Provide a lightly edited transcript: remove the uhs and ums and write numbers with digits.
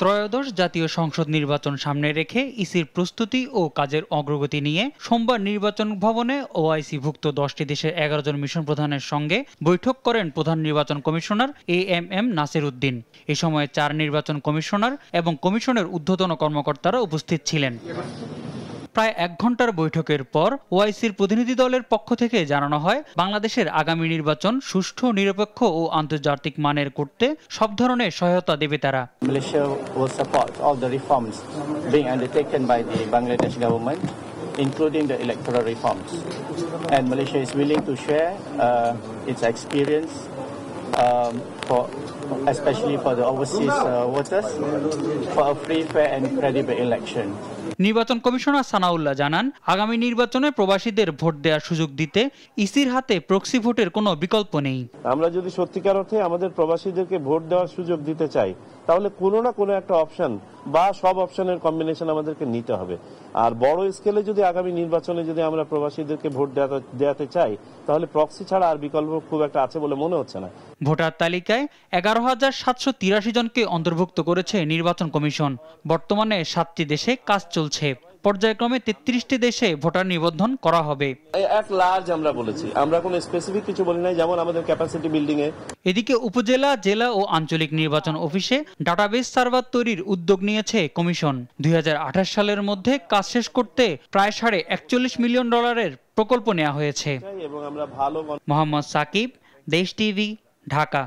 ত্রয়োদশ জাতীয় সংসদ নির্বাচন সামনে রেখে ইসির প্রস্তুতি ও কাজের অগ্রগতি নিয়ে সোমবার নির্বাচন ভবনে ওআইসিভুক্ত 10টি দেশের 11 জন মিশন প্রধানের সঙ্গে বৈঠক করেন প্রধান নির্বাচন কমিশনার এএমএম নাসির উদ্দিন। এ সময় 4 নির্বাচন কমিশনার এবং কমিশনের ঊর্ধ্বতন কর্মকর্তারা উপস্থিত ছিলেন। প্রায় 1 ঘন্টার বৈঠকের পর ওআইসির প্রতিনিধি দলের পক্ষ থেকে জানানো হয়, বাংলাদেশের আগামী নির্বাচন সুষ্ঠু, নিরপেক্ষ ও আন্তর্জাতিক মানের করতে সব ধরনের সহায়তা দেবে তারা। Malaysia will support all the reforms being undertaken by the Bangladesh government, including the electoral reforms. And Malaysia is willing to share its experience especially for the overseas voters, for a free, fair and credible election. নির্বাচন commissioner Sanaullah জানান, আগামী নির্বাচনে প্রবাসীদের vote দেওয়ার সুযোগ দিতে ইসির হাতে প্রক্সি ভোটের কোনো বিকল্প নেই। আমরা যদি সত্যিকার অর্থে আমাদের প্রবাসীদেরকে ভোট দেওয়ার সুযোগ দিতে চাই, তাহলে কোনো না কোনো একটা অপশন বা সব অপশনের কম্বিনেশন আমাদেরকে নিতে হবে। আর বড় স্কেলে যদি আগামী নির্বাচনে যদি আমরা প্রবাসীদেরকে ভোট দেওয়াতে চাই, তাহলে প্রক্সি ছাড়া আর বিকল্প খুব একটা আছে বলে মনে হচ্ছে না। ভোটার তালিকায় 11,783 জনকে অন্তর্ভুক্ত করেছে নির্বাচন কমিশন। বর্তমানে 7টি দেশে কাজ চলছে। পর্যায়ক্রমে 33টি দেশে ভোটার নিবন্ধন করা হবে। এক লার্জ আমরা বলেছি, আমরা কোনো স্পেসিফিক কিছু বলি নাই, যেমন আমাদের ক্যাপাসিটি বিল্ডিং এ। এদিকে উপজেলা, জেলা ও আঞ্চলিক নির্বাচন অফিসে ডাটাবেস সার্ভার তৈরির উদ্যোগ নিয়েছে কমিশন। 2028 সালের মধ্যে কাজ শেষ করতে প্রায় $41 মিলিয়ন প্রকল্প নেওয়া হয়েছে। এবং আমরা ভালো মোহাম্মদ সাকিব, দেশ টিভি, ঢাকা।